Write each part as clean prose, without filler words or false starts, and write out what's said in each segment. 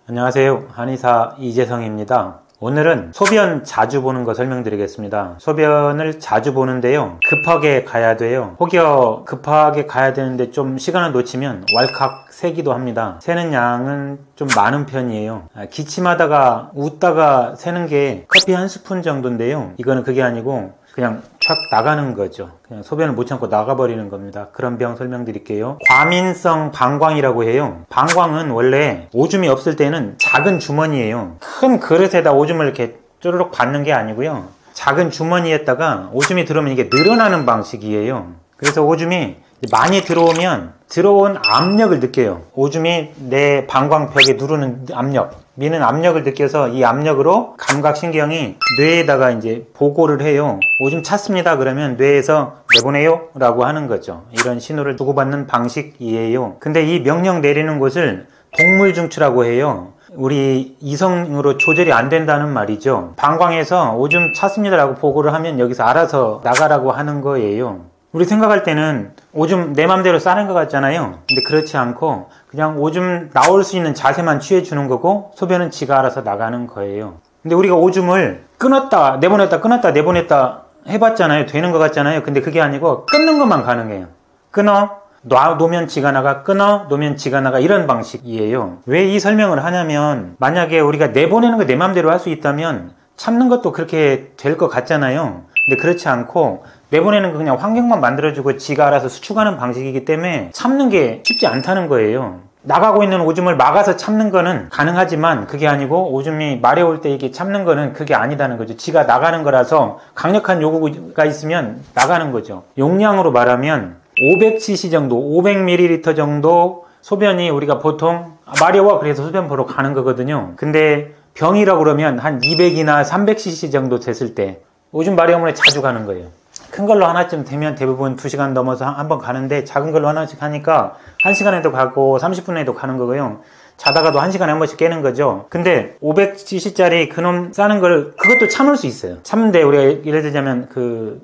안녕하세요. 한의사 이재성입니다. 오늘은 소변 자주 보는 거 설명드리겠습니다. 소변을 자주 보는데요, 급하게 가야 돼요. 혹여 급하게 가야 되는데 좀 시간을 놓치면 왈칵 새기도 합니다. 새는 양은 좀 많은 편이에요. 기침하다가 웃다가 새는 게 커피 한 스푼 정도인데요, 이거는 그게 아니고 그냥 촥 나가는 거죠. 그냥 소변을 못 참고 나가버리는 겁니다. 그런 병 설명드릴게요. 과민성 방광이라고 해요. 방광은 원래 오줌이 없을 때는 작은 주머니예요. 큰 그릇에다 오줌을 이렇게 쪼르륵 받는 게 아니고요, 작은 주머니에다가 오줌이 들어오면 이게 늘어나는 방식이에요. 그래서 오줌이 많이 들어오면 들어온 압력을 느껴요. 오줌이 내 방광벽에 누르는 압력, 미는 압력을 느껴서 이 압력으로 감각신경이 뇌에다가 이제 보고를 해요. 오줌 찼습니다 그러면 뇌에서 내보내요 라고 하는 거죠. 이런 신호를 주고받는 방식이에요. 근데 이 명령 내리는 곳을 동물중추라고 해요. 우리 이성으로 조절이 안 된다는 말이죠. 방광에서 오줌 찼습니다 라고 보고를 하면 여기서 알아서 나가라고 하는 거예요. 우리 생각할 때는 오줌 내 맘대로 싸는 것 같잖아요. 근데 그렇지 않고 그냥 오줌 나올 수 있는 자세만 취해주는 거고, 소변은 지가 알아서 나가는 거예요. 근데 우리가 오줌을 끊었다 내보냈다 끊었다 내보냈다 해봤잖아요. 되는 것 같잖아요. 근데 그게 아니고 끊는 것만 가능해요. 끊어 놓으면 지가 나가, 끊어 놓으면 지가 나가, 이런 방식이에요. 왜 이 설명을 하냐면, 만약에 우리가 내보내는 거 내 맘대로 할 수 있다면 참는 것도 그렇게 될 것 같잖아요. 근데 그렇지 않고 내보내는 거 그냥 환경만 만들어주고 지가 알아서 수축하는 방식이기 때문에 참는 게 쉽지 않다는 거예요. 나가고 있는 오줌을 막아서 참는 거는 가능하지만 그게 아니고, 오줌이 마려울 때 이게 참는 거는 그게 아니다는 거죠. 지가 나가는 거라서 강력한 요구가 있으면 나가는 거죠. 용량으로 말하면 500cc 정도, 500ml 정도 소변이 우리가 보통 마려워 그래서 소변 보러 가는 거거든요. 근데 병이라고 그러면 한 200이나 300cc 정도 됐을 때 오줌 마려움에 자주 가는 거예요. 큰 걸로 하나쯤 되면 대부분 2시간 넘어서 한 번 가는데, 작은 걸로 하나씩 하니까 1시간에도 가고 30분에도 가는 거고요. 자다가도 1시간에 한 번씩 깨는 거죠. 근데 500cc짜리 그놈 싸는 걸, 그것도 참을 수 있어요. 참는데 우리가 예를 들자면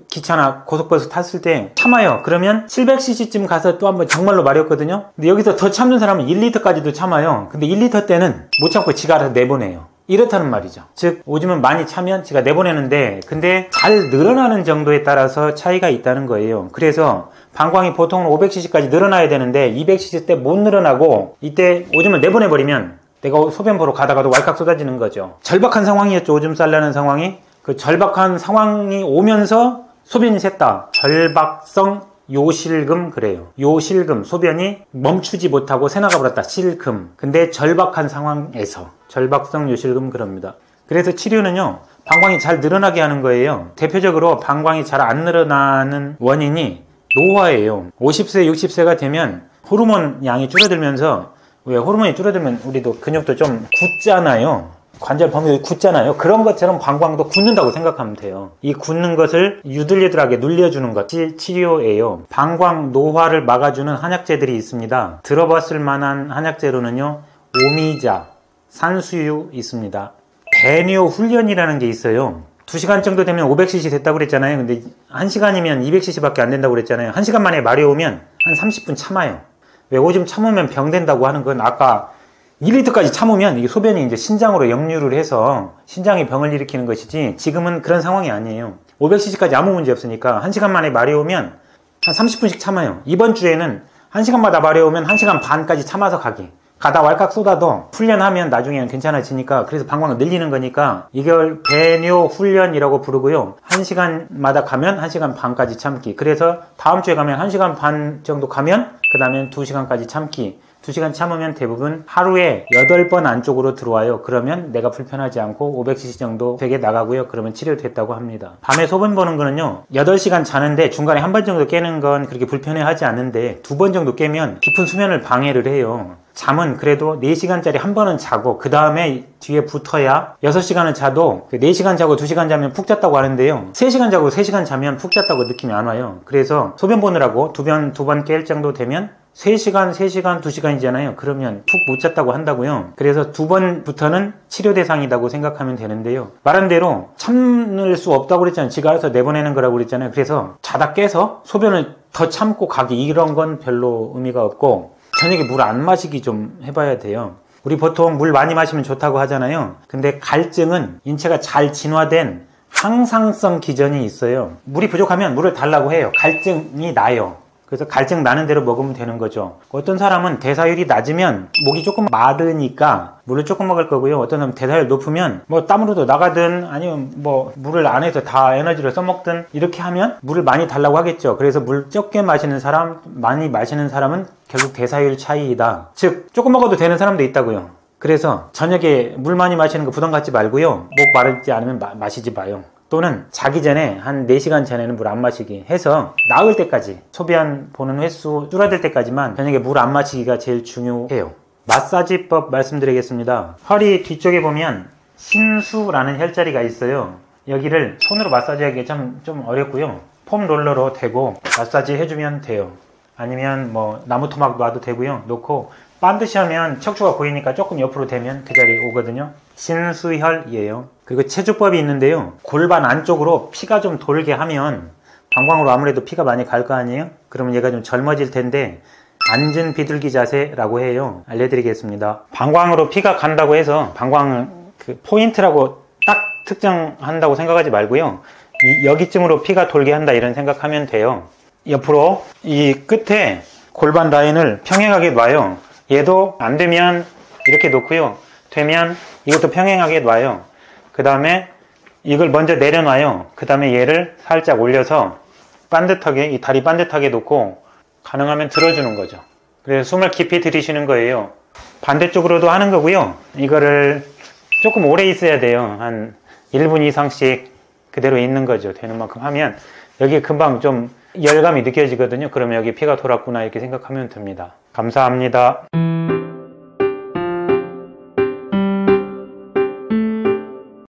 기차나 고속버스 탔을 때 참아요. 그러면 700cc쯤 가서 또 한 번 정말로 마렵거든요. 근데 여기서 더 참는 사람은 1리터까지도 참아요. 근데 1리터 때는 못 참고 지가 알아서 내보내요. 이렇다는 말이죠. 즉 오줌은 많이 차면 지가 내보내는데, 근데 잘 늘어나는 정도에 따라서 차이가 있다는 거예요. 그래서 방광이 보통은 500cc까지 늘어나야 되는데 200cc 때 못 늘어나고 이때 오줌을 내보내버리면 내가 소변 보러 가다가도 왈칵 쏟아지는 거죠. 절박한 상황이었죠. 오줌 쌀라는 상황이. 그 절박한 상황이 오면서 소변이 샜다. 절박성 요실금 그래요. 요실금, 소변이 멈추지 못하고 새나가 버렸다. 실금. 근데 절박한 상황에서 절박성 요실금 그럽니다. 그래서 치료는요, 방광이 잘 늘어나게 하는 거예요. 대표적으로 방광이 잘 안 늘어나는 원인이 노화예요. 50세, 60세가 되면 호르몬 양이 줄어들면서, 왜 호르몬이 줄어들면 우리도 근육도 좀 굳잖아요. 관절 범위가 굳잖아요. 그런 것처럼 방광도 굳는다고 생각하면 돼요. 이 굳는 것을 유들유들하게 눌려주는 것이 치료예요. 방광 노화를 막아주는 한약재들이 있습니다. 들어봤을 만한 한약재로는요, 오미자, 산수유 있습니다. 배뇨 훈련이라는 게 있어요. 2시간 정도 되면 500cc 됐다고 그랬잖아요. 근데 1시간이면 200cc 밖에 안 된다고 그랬잖아요. 1시간 만에 마려우면 한 30분 참아요. 왜 오줌 참으면 병 된다고 하는 건, 아까 1리터까지 참으면 이게 소변이 이제 신장으로 역류를 해서 신장에 병을 일으키는 것이지, 지금은 그런 상황이 아니에요. 500cc까지 아무 문제 없으니까 1시간 만에 마려우면 한 30분씩 참아요. 이번 주에는 1시간마다 마려우면 1시간 반까지 참아서 가다 왈칵 쏟아도 훈련하면 나중에는 괜찮아지니까, 그래서 방광을 늘리는 거니까 이걸 배뇨 훈련이라고 부르고요. 1시간마다 가면 1시간 반까지 참기. 그래서 다음 주에 가면 1시간 반 정도 가면 그 다음엔 2시간까지 참기. 2시간 참으면 대부분 하루에 8번 안쪽으로 들어와요. 그러면 내가 불편하지 않고 500cc 정도 되게 나가고요. 그러면 치료됐다고 합니다. 밤에 소변 보는 거는요, 8시간 자는데 중간에 한 번 정도 깨는 건 그렇게 불편해하지 않는데 2번 정도 깨면 깊은 수면을 방해를 해요. 잠은 그래도 4시간짜리 한 번은 자고 그 다음에 뒤에 붙어야 6시간을 자도 4시간 자고 2시간 자면 푹 잤다고 하는데요, 3시간 자고 3시간 자면 푹 잤다고 느낌이 안 와요. 그래서 소변 보느라고 두 번 깰 정도 되면 3시간, 3시간, 2시간이잖아요. 그러면 푹 못 잤다고 한다고요. 그래서 2번부터는 치료 대상이라고 생각하면 되는데요. 말한 대로 참을 수 없다고 그랬잖아요. 지가 알아서 내보내는 거라고 그랬잖아요. 그래서 자다 깨서 소변을 더 참고 가기, 이런 건 별로 의미가 없고, 저녁에 물 안 마시기 좀 해봐야 돼요. 우리 보통 물 많이 마시면 좋다고 하잖아요. 근데 갈증은 인체가 잘 진화된 항상성 기전이 있어요. 물이 부족하면 물을 달라고 해요. 갈증이 나요. 그래서 갈증 나는 대로 먹으면 되는 거죠. 어떤 사람은 대사율이 낮으면 목이 조금 마르니까 물을 조금 먹을 거고요. 어떤 사람은 대사율 높으면 뭐 땀으로도 나가든 아니면 뭐 물을 안에서 다 에너지를 써먹든 이렇게 하면 물을 많이 달라고 하겠죠. 그래서 물 적게 마시는 사람, 많이 마시는 사람은 결국 대사율 차이이다. 즉 조금 먹어도 되는 사람도 있다고요. 그래서 저녁에 물 많이 마시는 거 부담 갖지 말고요. 목 마르지 않으면 마시지 마요. 또는 자기 전에 한 4시간 전에는 물 안 마시기 해서 나을 때까지, 소변 보는 횟수 줄어들 때까지만 저녁에 물 안 마시기가 제일 중요해요. 마사지법 말씀드리겠습니다. 허리 뒤쪽에 보면 신수라는 혈자리가 있어요. 여기를 손으로 마사지하기가 좀 어렵고요. 폼 롤러로 대고 마사지 해주면 돼요. 아니면 뭐 나무 토막 놔도 되고요. 놓고 반드시 하면 척추가 보이니까 조금 옆으로 대면 그 자리에 오거든요. 신수혈이에요. 그리고 체조법이 있는데요. 골반 안쪽으로 피가 좀 돌게 하면 방광으로 아무래도 피가 많이 갈 거 아니에요? 그러면 얘가 좀 젊어질 텐데 앉은 비둘기 자세라고 해요. 알려드리겠습니다. 방광으로 피가 간다고 해서 방광 그 포인트라고 딱 특정한다고 생각하지 말고요. 여기쯤으로 피가 돌게 한다 이런 생각하면 돼요. 옆으로 이 끝에 골반 라인을 평행하게 놔요. 얘도 안 되면 이렇게 놓고요. 되면 이것도 평행하게 놔요. 그 다음에 이걸 먼저 내려놔요. 그 다음에 얘를 살짝 올려서 반듯하게, 이 다리 반듯하게 놓고 가능하면 들어주는 거죠. 그래서 숨을 깊이 들이쉬는 거예요. 반대쪽으로도 하는 거고요. 이거를 조금 오래 있어야 돼요. 한 1분 이상씩 그대로 있는 거죠. 되는 만큼 하면 여기 금방 좀 열감이 느껴지거든요. 그러면 여기 피가 돌았구나 이렇게 생각하면 됩니다. 감사합니다.